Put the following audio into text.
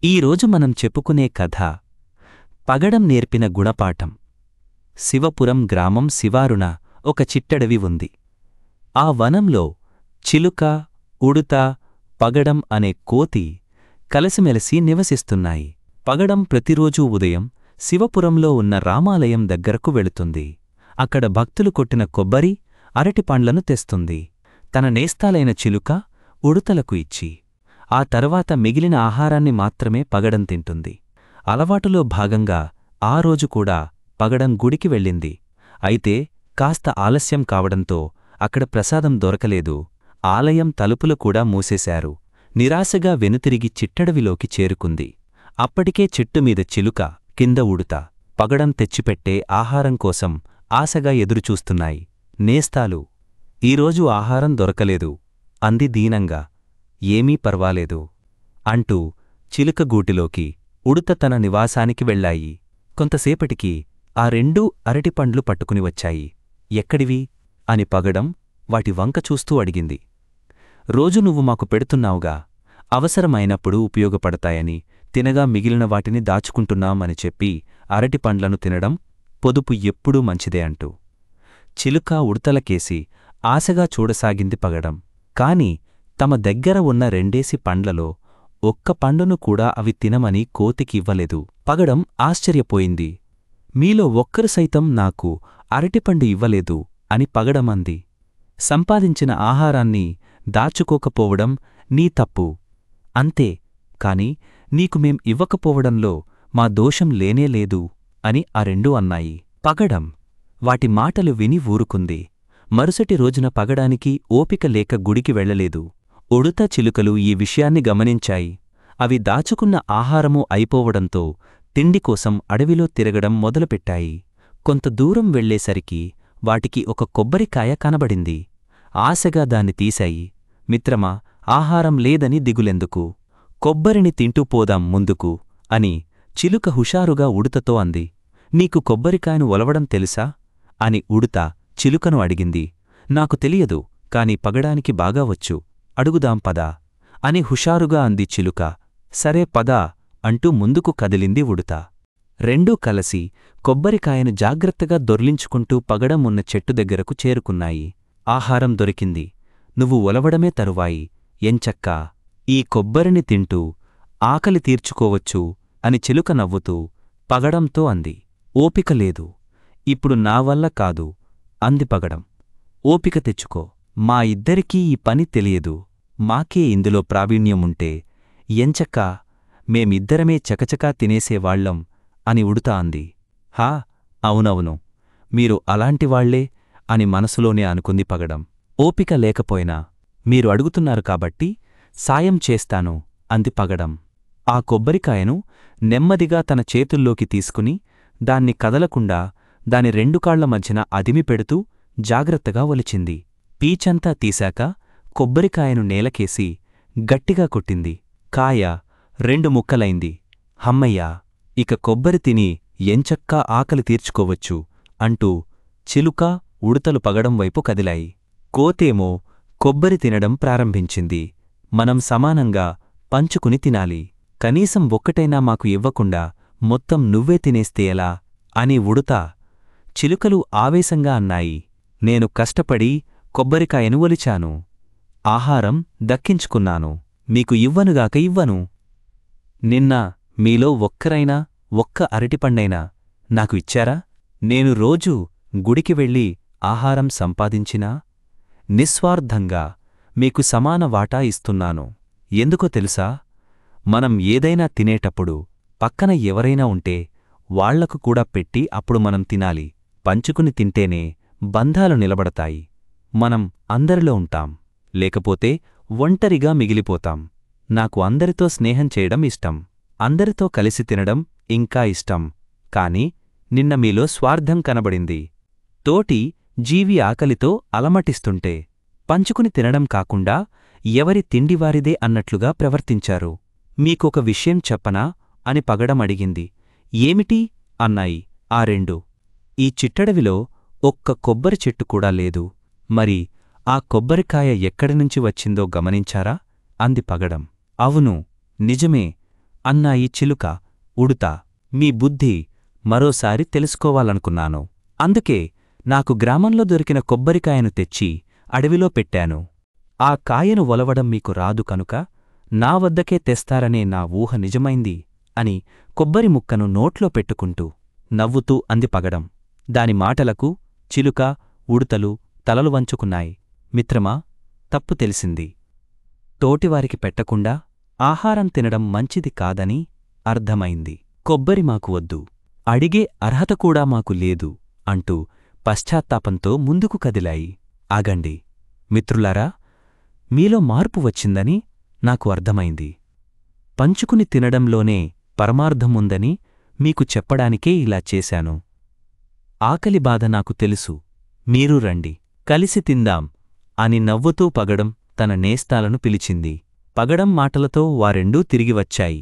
ఈరోజు మనం చెప్పుకునే కథ పగడం నేర్పిన గుణపాఠం. శివపురం గ్రామం శివారున ఒక చిట్టడవి ఉంది. ఆ వనంలో చిలుక, ఉడుత, పగడం అనే కోతి కలసిమెలసి నివసిస్తున్నాయి. పగడం ప్రతిరోజూ ఉదయం శివపురంలో ఉన్న రామాలయం దగ్గరకు వెళుతుంది. అక్కడ భక్తులు కొట్టిన కొబ్బరి, అరటిపండ్లను తెస్తుంది. తన నేస్తాలైన చిలుక, ఉడుతలకు ఇచ్చి ఆ తర్వాత మిగిలిన ఆహారాన్ని మాత్రమే పగడం తింటుంది. అలవాటులో భాగంగా ఆ రోజు కూడా పగడం గుడికి వెళ్ళింది. అయితే కాస్త ఆలస్యం కావడంతో అక్కడ ప్రసాదం దొరకలేదు. ఆలయం తలుపులు కూడా మూసేశారు. నిరాశగా వెనుతిరిగి చిట్టడవిలోకి చేరుకుంది. అప్పటికే చెట్టుమీద చిలుక, కింద ఉడుత పగడం తెచ్చిపెట్టే ఆహారం కోసం ఆశగా ఎదురుచూస్తున్నాయి. నేస్తాలు, ఈరోజు ఆహారం దొరకలేదు అంది దీనంగా. ఏమీ పర్వాలేదు అంటూ చిలుక గూటిలోకి, ఉడుత తన నివాసానికి వెళ్లాయి. కొంతసేపటికి ఆ రెండూ అరటిపండ్లు పట్టుకుని వచ్చాయి. ఎక్కడివి అని పగడం వాటి వంక చూస్తూ అడిగింది. రోజు నువ్వు మాకు పెడుతున్నావుగా, అవసరమైనప్పుడు ఉపయోగపడతాయని తినగా మిగిలిన వాటిని దాచుకుంటున్నామని చెప్పి అరటిపండ్లను తినడం పొదుపు ఎప్పుడూ మంచిదే అంటూ చిలుక ఉడతలకేసి ఆశగా చూడసాగింది పగడం. కాని తమ దగ్గర ఉన్న రెండేసి పండ్లలో ఒక్క పండును కూడా అవి తినమని కోతికివ్వలేదు. పగడం ఆశ్చర్యపోయింది. మీలో ఒక్కరు సైతం నాకు అరటిపండు ఇవ్వలేదు అని పగడమంది. సంపాదించిన ఆహారాన్ని దాచుకోకపోవడం నీ తప్పు అంతే, కాని నీకు మేం ఇవ్వకపోవడంలో మా దోషం లేనేలేదు అని ఆ రెండూ అన్నాయి. పగడం వాటి మాటలు విని ఊరుకుంది. మరుసటి రోజున పగడానికి ఓపిక లేక గుడికి వెళ్లలేదు. ఉడుత, చిలుకలు ఈ విషయాన్ని గమనించాయి. అవి దాచుకున్న ఆహారము అయిపోవడంతో తిండికోసం అడవిలో తిరగడం మొదలుపెట్టాయి. కొంత దూరం వెళ్లేసరికి వాటికి ఒక కొబ్బరికాయ కనబడింది. ఆశగా దాన్ని తీశాయి. మిత్రమా, ఆహారం లేదని దిగులెందుకు, కొబ్బరిని తింటూ పోదాం ముందుకు అని చిలుక హుషారుగా ఉడుతతో అంది. నీకు కొబ్బరికాయను ఒలవడం తెలుసా అని ఉడుత చిలుకను అడిగింది. నాకు తెలియదు, కాని పగడానికి బాగా వచ్చు, అడుగుదాం పదా అని హుషారుగా అంది చిలుక. సరే పదా అంటూ ముందుకు కదిలింది ఉడుత. రెండూ కలసి కొబ్బరికాయను జాగ్రత్తగా దొర్లించుకుంటూ పగడం ఉన్న చెట్టు దగ్గరకు చేరుకున్నాయి. ఆహారం దొరికింది. నువ్వు ఒలవడమే తరువాయి, ఎంచక్కా ఈ కొబ్బరిని తింటూ ఆకలి తీర్చుకోవచ్చు అని చిలుక నవ్వుతూ పగడంతో అంది. ఓపిక లేదు, ఇప్పుడు నా వల్ల కాదు అంది పగడం. ఓపిక తెచ్చుకో, మా ఇద్దరికీ ఈ పని తెలియదు, మాకే ఇందులో ప్రావీణ్యముంటే ఎంచక్కా మేమిద్దరమే చకచకా తినేసేవాళ్లం అని ఉడుత అంది. హా, అవునవును, మీరు అలాంటివాళ్లే అని మనసులోనే అనుకుంది పగడం. ఓపిక లేకపోయినా మీరు అడుగుతున్నారు కాబట్టి సాయం చేస్తాను అంది పగడం. ఆ కొబ్బరికాయను నెమ్మదిగా తన చేతుల్లోకి తీసుకుని దాన్ని కదలకుండా దాని రెండు కాళ్ల మధ్యన అదిమి పెడుతూ జాగ్రత్తగా ఒలిచింది. పీచంతా తీశాక కొబ్బరికాయను నేలకేసి గట్టిగా కొట్టింది. కాయ రెండు ముక్కలైంది. హమ్మయ్యా, ఇక కొబ్బరి తిని ఎంచక్కా ఆకలి తీర్చుకోవచ్చు అంటూ చిలుక, ఉడుతలు పగడం వైపు కదిలాయి. కోతేమో కొబ్బరి తినడం ప్రారంభించింది. మనం సమానంగా పంచుకుని తినాలి, కనీసం ఒక్కటైనా మాకు ఇవ్వకుండా మొత్తం నువ్వే తినేస్తే ఎలా అని ఉడుత, చిలుకలు ఆవేశంగా అన్నాయి. నేను కష్టపడి కొబ్బరికాయను ఒలిచాను, ఆహారం దక్కించుకున్నాను, మీకు ఇవ్వనుగాక ఇవ్వను. నిన్న మీలో ఒక్కరైనా ఒక్క అరటిపండైనా నాకు ఇచ్చారా? నేను రోజూ గుడికి వెళ్ళి ఆహారం సంపాదించినా నిస్వార్థంగా మీకు సమాన వాటా ఇస్తున్నాను. ఎందుకో తెలుసా? మనం ఏదైనా తినేటప్పుడు పక్కన ఎవరైనా ఉంటే వాళ్లకు కూడా పెట్టి అప్పుడు మనం తినాలి. పంచుకుని తింటేనే బంధాలు నిలబడతాయి. మనం అందరిలో ఉంటాం, లేకపోతే ఒంటరిగా మిగిలిపోతాం. నాకు అందరితో స్నేహం చేయడం ఇష్టం, అందరితో కలిసి తినడం ఇంకా ఇష్టం. కాని నిన్న మీలో స్వార్థం కనబడింది. తోటి జీవి ఆకలితో అలమటిస్తుంటే పంచుకుని తినడం కాకుండా ఎవరి తిండివారిదే అన్నట్లుగా ప్రవర్తించారు. మీకొక విషయం చెప్పనా అని పగడం అడిగింది. ఏమిటి అన్నాయి ఆ రెండు. ఈ చిట్టడవిలో ఒక్క కొబ్బరి చెట్టు కూడా లేదు. మరి ఆ కొబ్బరికాయ ఎక్కడినుంచి వచ్చిందో గమనించారా అంది పగడం. అవును, నిజమే, అన్నాయి చిలుక, ఉడుత. మీ బుద్ధి మరోసారి తెలుసుకోవాలనుకున్నాను. అందుకే నాకు గ్రామంలో దొరికిన కొబ్బరికాయను తెచ్చి అడవిలో పెట్టాను. ఆ కాయను ఒలవడం మీకు రాదు కనుక నా వద్దకే తెస్తారనే నా ఊహ నిజమైంది అని కొబ్బరి ముక్కను నోట్లో పెట్టుకుంటూ నవ్వుతూ అంది పగడం. దాని మాటలకు చిలుక, ఉడుతలు తలలు వంచుకున్నాయి. మిత్రమా, తప్పు తెలిసింది. తోటివారికి పెట్టకుండా ఆహారం తినడం మంచిది కాదని అర్థమైంది. కొబ్బరి మాకు వద్దు, అడిగే అర్హత కూడా మాకు లేదు అంటూ పశ్చాత్తాపంతో ముందుకు కదిలాయి. ఆగండి మిత్రులారా, మీలో మార్పు వచ్చిందని నాకు అర్థమైంది. పంచుకుని తినడంలోనే పరమార్థముందని మీకు చెప్పడానికే ఇలా చేశాను. ఆకలి బాధ నాకు తెలుసు, మీరు రండి, కలిసి తిందాం అని నవ్వుతూ పగడం తన నేస్తాలను పిలిచింది. పగడం మాటలతో వారెండూ తిరిగి వచ్చాయి.